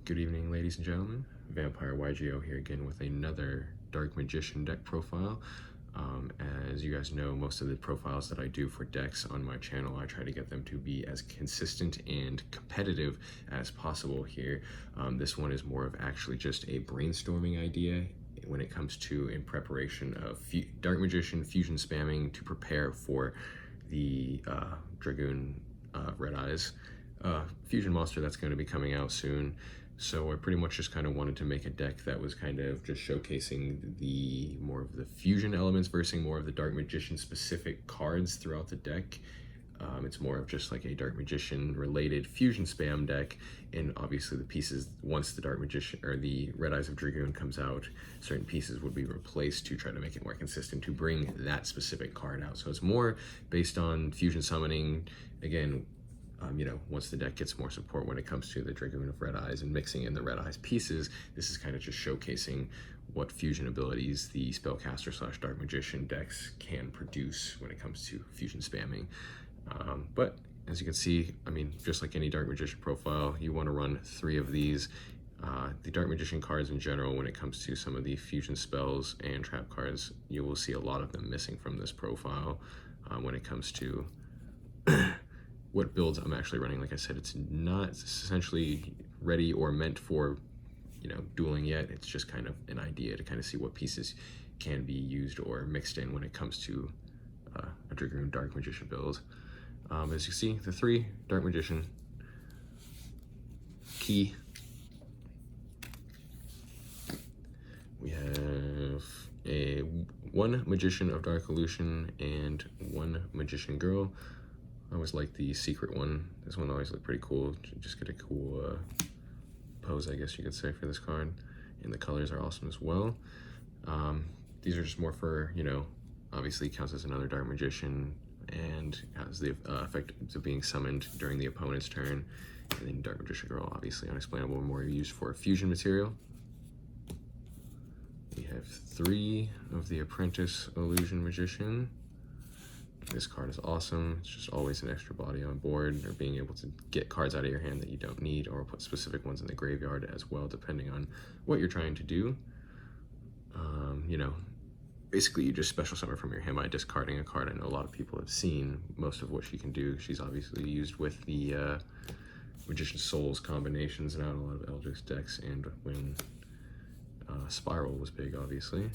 Good evening, ladies and gentlemen. Vampire YGO here again with another Dark Magician deck profile. As you guys know, most of the profiles that I do for decks on my channel, I try to get them to be as consistent and competitive as possible here. This one is more of actually just a brainstorming idea when it comes to in preparation of Dark Magician fusion spamming to prepare for the Dragoon Red Eyes fusion monster that's going to be coming out soon. So I pretty much just kind of wanted to make a deck that was kind of just showcasing the more of the fusion elements versus more of the Dark Magician specific cards throughout the deck. It's more of just like a Dark Magician related fusion spam deck, and obviously the pieces, once the Dark Magician or the Red Eyes of Dragun comes out, certain pieces would be replaced to try to make it more consistent to bring that specific card out. So it's more based on fusion summoning, again, once the deck gets more support when it comes to the Dragoon of Red Eyes and mixing in the Red Eyes pieces, this is kind of just showcasing what fusion abilities the Spellcaster / Dark Magician decks can produce when it comes to fusion spamming. But as you can see, just like any Dark Magician profile, you want to run 3 of these. The Dark Magician cards in general, when it comes to some of the fusion spells and trap cards, you will see a lot of them missing from this profile when it comes to what builds I'm actually running. Like I said, it's not essentially ready or meant for, dueling yet. It's just kind of an idea to kind of see what pieces can be used or mixed in when it comes to a Dragoon Dark Magician build. As you see, the 3 Dark Magician key. We have a 1 Magician of Dark Illusion and 1 Magician Girl. I always like the secret one. This one always looked pretty cool. Just get a cool pose, I guess you could say, for this card. And the colors are awesome as well. These are just more for, obviously counts as another Dark Magician and has the effect of being summoned during the opponent's turn. And then Dark Magician Girl, obviously unexplainable, more used for fusion material. We have 3 of the Apprentice Illusion Magician. This card is awesome. It's just always an extra body on board, or being able to get cards out of your hand that you don't need, or put specific ones in the graveyard as well, depending on what you're trying to do. Basically you just special summon from your hand by discarding a card. I know a lot of people have seen most of what she can do. She's obviously used with the Magician Souls combinations and out in a lot of Eldritch decks, and when Spiral was big, obviously.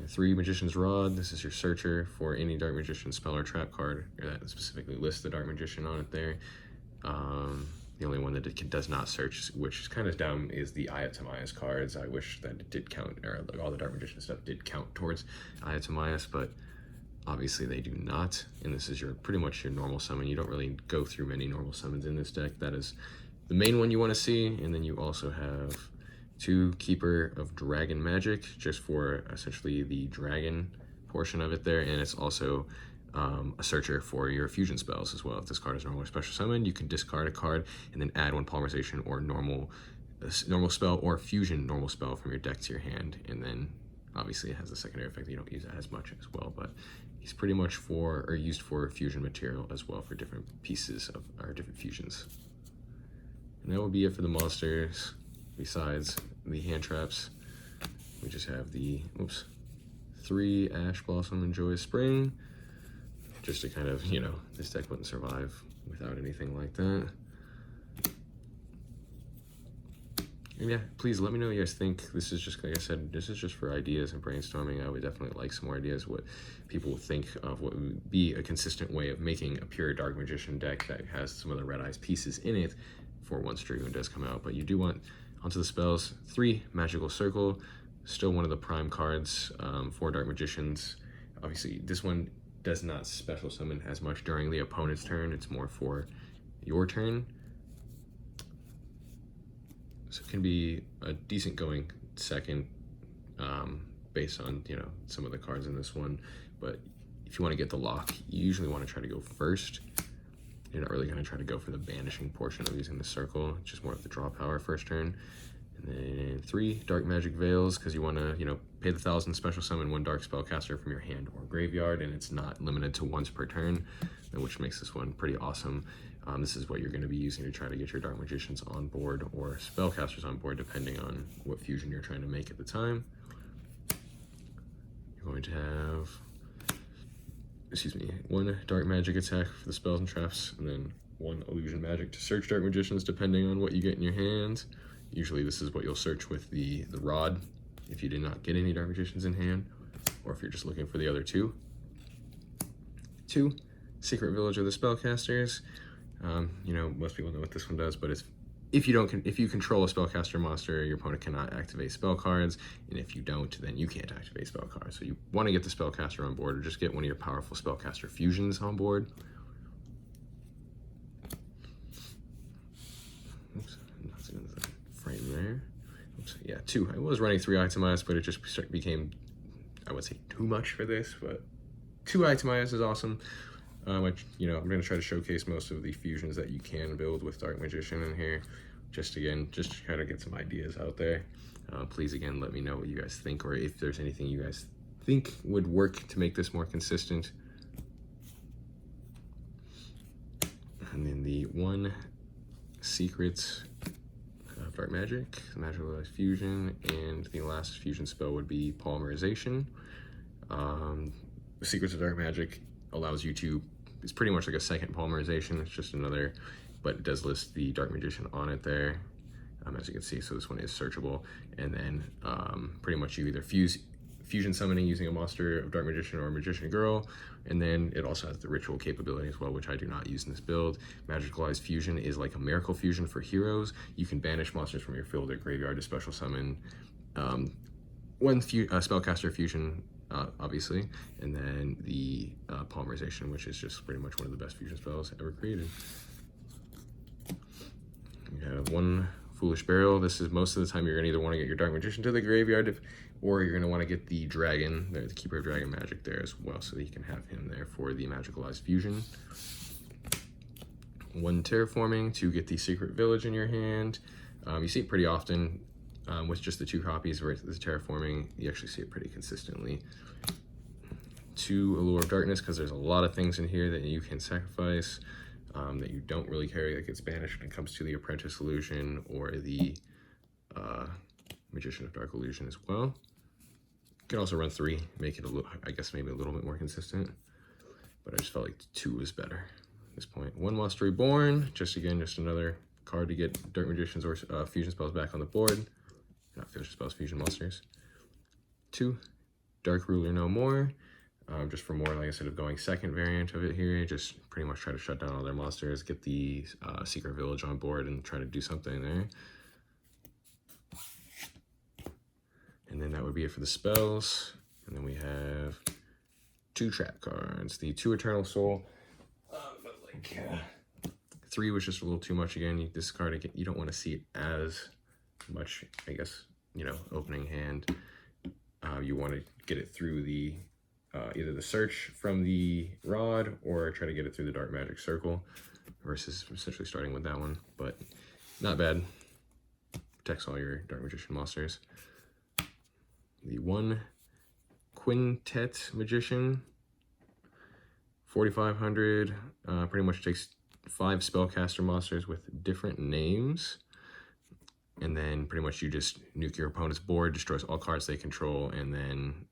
3 Magician's Rod. This is your searcher for any Dark Magician spell or trap card that specifically lists the Dark Magician on it there. The only one that it does not search, which is kind of dumb, is the Ayatamaya's cards. I wish that it did count, or all the Dark Magician stuff did count towards Ayatamaya's, but obviously they do not. And this is pretty much your normal summon. You don't really go through many normal summons in this deck. That is the main one you want to see. And then you also have 2 Keeper of Dragon Magic, just for essentially the dragon portion of it there, and it's also a searcher for your fusion spells as well. If this card is normal or special summon, you can discard a card and then add 1 polymerization or normal spell or fusion normal spell from your deck to your hand, and then obviously it has a secondary effect that you don't use it as much as well, but he's pretty much used for fusion material as well for different pieces of our different fusions. And that would be it for the monsters. Besides the hand traps, we just have the 3 Ash Blossom and Joyous Spring, just to kind of, this deck wouldn't survive without anything like that. And yeah, please let me know what you guys think. This is just, like I said, this is just for ideas and brainstorming. I would definitely like some more ideas, what people think of what would be a consistent way of making a pure Dark Magician deck that has some of the Red Eyes pieces in it for once Dragoon does come out. But you do want, onto the spells, 3 Magical Circle, still one of the prime cards for Dark Magicians. Obviously, this one does not special summon as much during the opponent's turn. It's more for your turn. So it can be a decent going second based on, some of the cards in this one. But if you want to get the lock, you usually want to try to go first. You're not really going to try to go for the banishing portion of using the circle, just more of the draw power first turn. And then 3 Dark Magic Veils, because you want to, pay the 1,000, special summon 1 Dark Spellcaster from your hand or graveyard, and it's not limited to once per turn, which makes this one pretty awesome. This is what you're going to be using to try to get your Dark Magicians on board or Spellcasters on board, depending on what fusion you're trying to make at the time. You're going to have, one Dark Magic attack for the spells and traps, and then one Illusion Magic to search Dark Magicians, depending on what you get in your hands. Usually this is what you'll search with the rod if you did not get any Dark Magicians in hand, or if you're just looking for the other two. 2, Secret Village of the Spellcasters. You know, most people know what this one does, but if you control a spellcaster monster, your opponent cannot activate spell cards, and if you don't, then you can't activate spell cards. So you want to get the spellcaster on board, or just get one of your powerful spellcaster fusions on board. Oops, that's in the frame there. Oops, yeah, 2. I was running 3 itemized, but it just became, I would say, too much for this, but 2 itemized is awesome. You know, I'm going to try to showcase most of the fusions that you can build with Dark Magician in here. Just to try to get some ideas out there. Please, again, let me know what you guys think, or if there's anything you guys think would work to make this more consistent. And then the 1 secret of Dark Magic, Magicalized Fusion, and the last fusion spell would be Polymerization. Secrets of Dark Magic allows you to, it's pretty much like a second Polymerization. It's just another, but it does list the Dark Magician on it there, as you can see. So this one is searchable, and then pretty much you either fusion summoning using a monster of Dark Magician or Magician Girl, and then it also has the ritual capability as well, which I do not use in this build. Magicalized Fusion is like a miracle fusion for heroes. You can banish monsters from your field or graveyard to special summon one spellcaster fusion, obviously, and then the Polymerization, which is just pretty much one of the best fusion spells ever created. You have 1 Foolish Burial. This is most of the time you're gonna either want to get your Dark Magician to the graveyard, or you're gonna want to get the dragon, the Keeper of Dragon Magic there as well, so that you can have him there for the Magicalized Fusion. 1 Terraforming to get the Secret Village in your hand. You see it pretty often with just the 2 copies where the Terraforming. You actually see it pretty consistently. 2 Allure of Darkness, because there's a lot of things in here that you can sacrifice that you don't really carry, that gets banished when it comes to the Apprentice Illusion or the Magician of Dark Illusion as well. You can also run 3, make it a little, I guess maybe a little bit more consistent, but I just felt like 2 was better at this point. 1 Lost Reborn, just another card to get Dark Magicians or fusion spells back on the board. Not fusion spells, fusion monsters. 2 Dark Ruler No More. Just for more, like I said, of going second variant of it here, just pretty much try to shut down all their monsters, get the Secret Village on board, and try to do something there. And then that would be it for the spells. And then we have 2 trap cards. The 2 Eternal Soul, but like 3 was just a little too much again. You discard it, you don't want to see it as much, I guess, you know, opening hand. You want to get it through the either the search from the rod or try to get it through the Dark Magic Circle, versus essentially starting with that one, but not bad. Protects all your Dark Magician monsters. The 1 Quintet Magician, 4,500, pretty much takes 5 spellcaster monsters with different names, and then pretty much you just nuke your opponent's board, destroys all cards they control, and then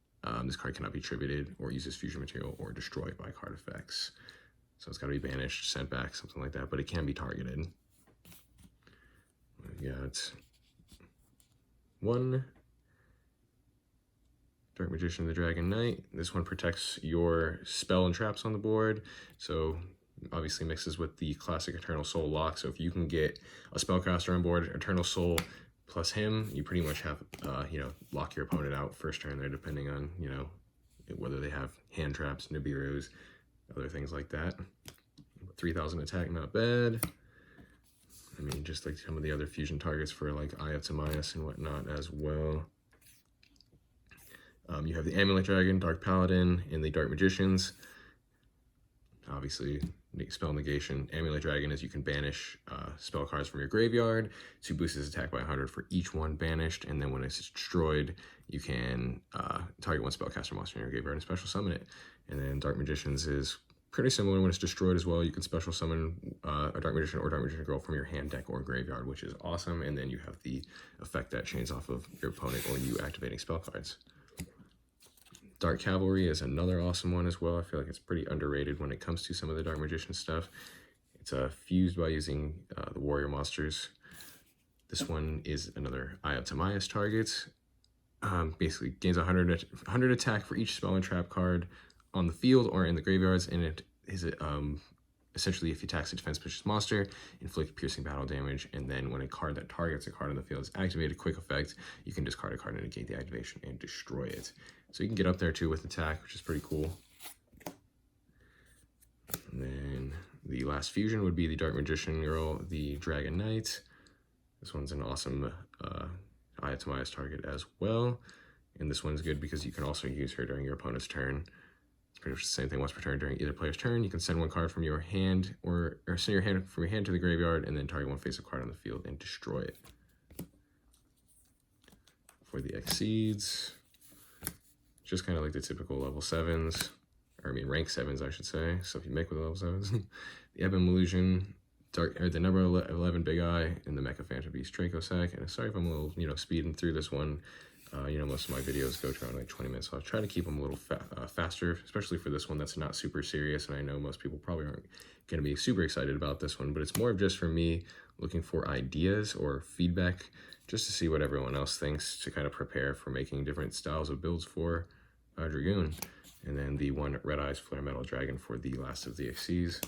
this card cannot be tributed or used as fusion material or destroyed by card effects. So it's got to be banished, sent back, something like that, but it can be targeted. We got 1 Dark Magician, the Dragon Knight. This one protects your spell and traps on the board, so obviously mixes with the classic Eternal Soul lock. So if you can get a spellcaster on board, Eternal Soul plus him, you pretty much have, you know, lock your opponent out first turn there, depending on, you know, whether they have hand traps, Nibiru's, other things like that. 3,000 attack, not bad. I mean, just like some of the other fusion targets for like Eye of Timaeus and whatnot as well. You have the Amulet Dragon, Dark Paladin, and the Dark Magicians. Obviously, spell negation. Amulet Dragon is you can banish spell cards from your graveyard to boost its attack by 100 for each one banished, and then when it's destroyed, you can target one spellcaster monster in your graveyard and special summon it. And then Dark Magicians is pretty similar. When it's destroyed as well, you can special summon a Dark Magician or Dark Magician Girl from your hand, deck, or graveyard, which is awesome. And then you have the effect that chains off of your opponent or you activating spell cards. Dark Cavalry is another awesome one as well. I feel like it's pretty underrated when it comes to some of the Dark Magician stuff. It's fused by using the warrior monsters. This one is another Eye of Timaeus target. Basically gains 100 attack for each spell and trap card on the field or in the graveyards, and it is essentially, if you attacks a defense specialist monster, inflict piercing battle damage, and then when a card that targets a card on the field is activated, quick effect, you can discard a card and negate the activation and destroy it. So you can get up there too with attack, which is pretty cool. And then the last fusion would be the Dark Magician Girl, the Dragon Knight. This one's an awesome Eye of Timaeus target as well. And this one's good because you can also use her during your opponent's turn. It's pretty much the same thing once per turn. During either player's turn, you can send one card from your hand or send your hand from your hand to the graveyard and then target one face-up card on the field and destroy it. For the Exceeds, just kind of like the typical level 7s, or I mean rank 7s, I should say. So if you make with level 7s, the Ebon Illusion, the number 11 Big Eye, and the Mecha Phantom Beast Dracossack. And sorry if I'm a little, speeding through this one. Most of my videos go to around like 20 minutes, so I'll try to keep them a little faster, especially for this one that's not super serious. And I know most people probably aren't going to be super excited about this one, but it's more of just for me looking for ideas or feedback, just to see what everyone else thinks, to kind of prepare for making different styles of builds for Dragoon. And then the one Red Eyes Flare Metal Dragon for the last of the Xyz.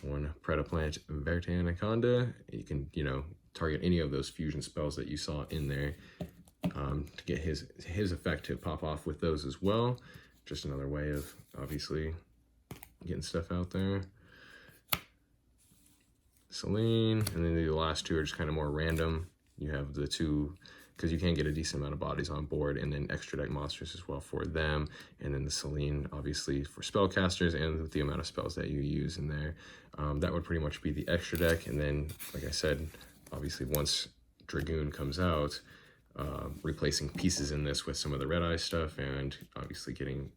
One Predaplant Verte Anaconda. You can, target any of those fusion spells that you saw in there to get his effect to pop off with those as well. Just another way of obviously getting stuff out there. Selene, and then the last two are just kind of more random. You have the two, because you can get a decent amount of bodies on board, and then extra deck monsters as well for them. And then the Selene, obviously, for spellcasters and with the amount of spells that you use in there. That would pretty much be the extra deck. And then, like I said, obviously once Dragoon comes out, replacing pieces in this with some of the Red Eye stuff, and obviously getting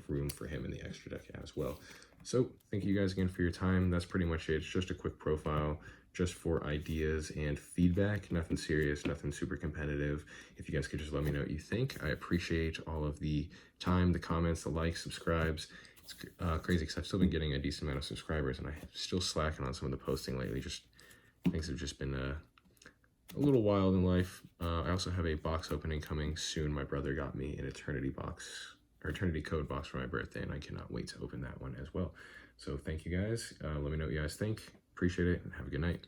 room for him in the extra deck as well. So thank you guys again for your time. That's pretty much it. It's just a quick profile, just for ideas and feedback. Nothing serious, nothing super competitive. If you guys could just let me know what you think. I appreciate all of the time, the comments, the likes, subscribes. It's crazy because I've still been getting a decent amount of subscribers, and I'm still slacking on some of the posting lately. Just things have just been a little wild in life. I also have a box opening coming soon. My brother got me an Eternity Code box for my birthday, and I cannot wait to open that one as well. So thank you guys. Let me know what you guys think. Appreciate it, and have a good night.